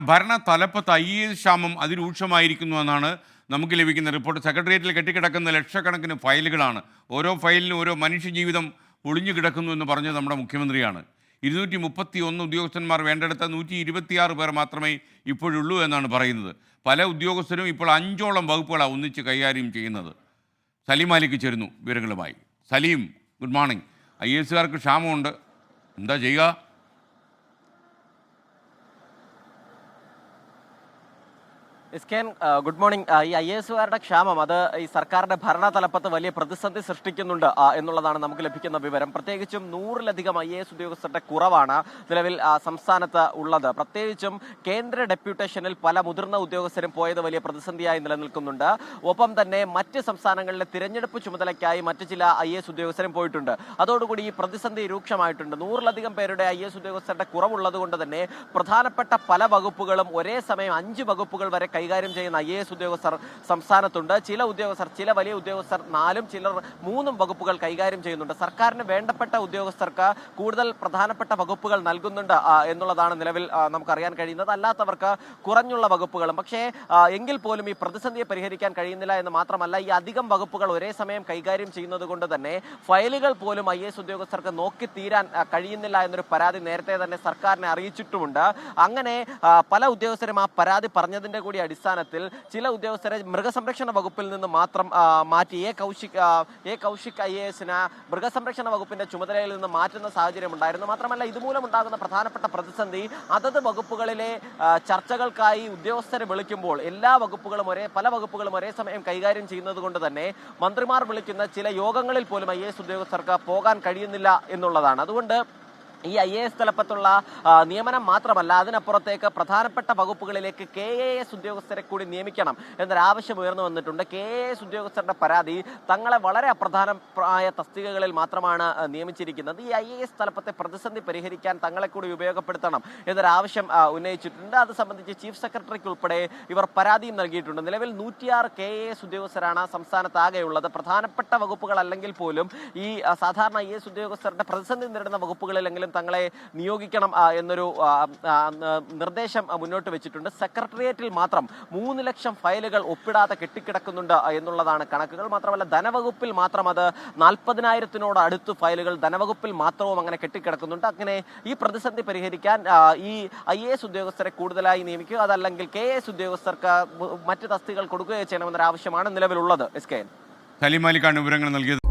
ഭരണ തലപ്പത്ത് IAS ക്ഷാമം അതിരൂക്ഷമായിരിക്കുന്നുവെന്നാണ് നമുക്ക് ലഭിക്കുന്ന റിപ്പോർട്ട്. സെക്രട്ടേറിയറ്റിൽ കെട്ടിക്കിടക്കുന്ന ലക്ഷക്കണക്കിന് ഫയലുകളാണ്. ഓരോ ഫയലിലും ഓരോ മനുഷ്യജീവിതം ഒളിഞ്ഞു കിടക്കുന്നു എന്ന് പറഞ്ഞത് നമ്മുടെ മുഖ്യമന്ത്രിയാണ്. 231 ഉദ്യോഗസ്ഥന്മാർ വേണ്ടെടുത്ത 126 പേർ മാത്രമേ ഇപ്പോഴുള്ളൂ എന്നാണ് പറയുന്നത്. പല ഉദ്യോഗസ്ഥരും ഇപ്പോൾ 5ഓളം വകുപ്പുകളാണ് ഒന്നിച്ച് കൈകാര്യം ചെയ്യുന്നത്. സലീം മാലിക് ചേരുന്നു വിവരങ്ങളുമായി. Saleem, good morning. IAS ക്ഷാമമുണ്ട്, എന്താ ചെയ്യുക? Good morning. ഈ IAS ക്ഷാമം അത് ഈ സർക്കാരിന്റെ ഭരണ തലപ്പത്ത് വലിയ പ്രതിസന്ധി സൃഷ്ടിക്കുന്നുണ്ട് എന്നുള്ളതാണ് നമുക്ക് ലഭിക്കുന്ന വിവരം. പ്രത്യേകിച്ചും 100-ലധികം IAS ഉദ്യോഗസ്ഥരുടെ കുറവാണ് നിലവിൽ സംസ്ഥാനത്ത് ഉള്ളത്. പ്രത്യേകിച്ചും കേന്ദ്ര ഡെപ്യൂട്ടേഷനിൽ പല മുതിർന്ന ഉദ്യോഗസ്ഥരും പോയത് വലിയ പ്രതിസന്ധിയായി നിലനിൽക്കുന്നുണ്ട്. ഒപ്പം തന്നെ മറ്റ് സംസ്ഥാനങ്ങളിലെ തിരഞ്ഞെടുപ്പ് ചുമതലയ്ക്കായി മറ്റ് ചില IAS ഉദ്യോഗസ്ഥരും പോയിട്ടുണ്ട്. അതോടുകൂടി ഈ പ്രതിസന്ധി രൂക്ഷമായിട്ടുണ്ട്. 100-ലധികം പേരുടെ IAS ഉദ്യോഗസ്ഥരുടെ കുറവുള്ളത് കൊണ്ട് തന്നെ പ്രധാനപ്പെട്ട പല വകുപ്പുകളും ഒരേ സമയം 5 വകുപ്പുകൾ വരെ കൈകാര്യം ചെയ്യുന്ന IAS ഉദ്യോഗസ്ഥർ സംസ്ഥാനത്തുണ്ട്. ചില വലിയ ഉദ്യോഗസ്ഥർ 4-ഉം ചിലർ 3-ഉം വകുപ്പുകൾ കൈകാര്യം ചെയ്യുന്നുണ്ട്. സർക്കാരിന് വേണ്ടപ്പെട്ട ഉദ്യോഗസ്ഥർക്ക് കൂടുതൽ പ്രധാനപ്പെട്ട വകുപ്പുകൾ നൽകുന്നുണ്ട് എന്നുള്ളതാണ് നിലവിൽ നമുക്കറിയാൻ കഴിയുന്നത്. അല്ലാത്തവർക്ക് കുറഞ്ഞുള്ള വകുപ്പുകളും. പക്ഷേ എങ്കിൽ പോലും ഈ പ്രതിസന്ധിയെ പരിഹരിക്കാൻ കഴിയുന്നില്ല എന്ന് മാത്രമല്ല, ഈ അധികം വകുപ്പുകൾ ഒരേ സമയം കൈകാര്യം ചെയ്യുന്നത് കൊണ്ട് തന്നെ ഫയലുകൾ പോലും IAS ഉദ്യോഗസ്ഥർക്ക് നോക്കി തീരാൻ കഴിയുന്നില്ല എന്നൊരു പരാതി നേരത്തെ തന്നെ സർക്കാരിനെ അറിയിച്ചിട്ടുമുണ്ട്. അങ്ങനെ പല ഉദ്യോഗസ്ഥരും ആ പരാതി പറഞ്ഞതിന്റെ കൂടി അടിസ്ഥാനത്തിൽ ചില ഉദ്യോഗസ്ഥരെ മൃഗസംരക്ഷണ വകുപ്പിൽ നിന്ന് മാത്രം മാറ്റി എ കൗശിക് IAS-ന് മൃഗസംരക്ഷണ വകുപ്പിന്റെ ചുമതലയിൽ നിന്ന് മാറ്റുന്ന സാഹചര്യം ഉണ്ടായിരുന്നു. മാത്രമല്ല, ഇതുമൂലം ഉണ്ടാകുന്ന പ്രധാനപ്പെട്ട പ്രതിസന്ധി അതത് വകുപ്പുകളിലെ ചർച്ചകൾക്കായി ഉദ്യോഗസ്ഥരെ വിളിക്കുമ്പോൾ പല വകുപ്പുകളും ഒരേ സമയം കൈകാര്യം ചെയ്യുന്നത് കൊണ്ട് തന്നെ മന്ത്രിമാർ വിളിക്കുന്ന ചില യോഗങ്ങളിൽ പോലും IAS ഉദ്യോഗസ്ഥർക്ക് പോകാൻ കഴിയുന്നില്ല എന്നുള്ളതാണ്. അതുകൊണ്ട് ഈ IAS തലപ്പത്തുള്ള നിയമനം മാത്രമല്ല, അതിനപ്പുറത്തേക്ക് പ്രധാനപ്പെട്ട വകുപ്പുകളിലേക്ക് KAS ഉദ്യോഗസ്ഥരെ കൂടി നിയമിക്കണം എന്നൊരാവശ്യം ഉയർന്നു വന്നിട്ടുണ്ട്. KAS ഉദ്യോഗസ്ഥരുടെ പരാതി തങ്ങളെ വളരെ അപ്രധാനമായ തസ്തികകളിൽ മാത്രമാണ് നിയമിച്ചിരിക്കുന്നത്. ഈ IAS തലപ്പത്തെ പ്രതിസന്ധി പരിഹരിക്കാൻ തങ്ങളെ കൂടി ഉപയോഗപ്പെടുത്തണം എന്നൊരാവശ്യം ഉന്നയിച്ചിട്ടുണ്ട്. അത് സംബന്ധിച്ച് ചീഫ് സെക്രട്ടറിക്ക് ഉൾപ്പെടെ ഇവർ പരാതിയും നൽകിയിട്ടുണ്ട്. നിലവിൽ 106 KAS ഉദ്യോഗസ്ഥരാണ് സംസ്ഥാനത്താകെയുള്ളത്. പ്രധാനപ്പെട്ട വകുപ്പുകൾ അല്ലെങ്കിൽ പോലും ഈ സാധാരണ IAS ഉദ്യോഗസ്ഥരുടെ പ്രതിസന്ധി നേരിടുന്ന വകുപ്പുകളിലെങ്കിലും തങ്ങളെ നിയോഗിക്കണം എന്നൊരു നിർദ്ദേശം മുന്നോട്ട് വെച്ചിട്ടുണ്ട്. സെക്രട്ടേറിയറ്റിൽ മാത്രം 3 ലക്ഷം ഫയലുകൾ ഒപ്പിടാതെ കെട്ടിക്കിടക്കുന്നുണ്ട് എന്നുള്ളതാണ് കണക്കുകൾ. മാത്രമല്ല, ധനവകുപ്പിൽ മാത്രം അത് 40,000-നോട് അടുത്ത് ഫയലുകൾ ധനവകുപ്പിൽ മാത്രവും അങ്ങനെ കെട്ടിക്കിടക്കുന്നുണ്ട്. അങ്ങനെ ഈ പ്രതിസന്ധി പരിഹരിക്കാൻ ഈ IAS ഉദ്യോഗസ്ഥരെ കൂടുതലായി നിയമിക്കുക, അതല്ലെങ്കിൽ KAS ഉദ്യോഗസ്ഥർക്ക് മറ്റ് തസ്തികകൾ കൊടുക്കുകയോ ചെയ്യണമെന്നൊരു ആവശ്യമാണ് നിലവിലുള്ളത്. സലീം മാലിക്കാണ് വിവരങ്ങൾ നൽകിയത്.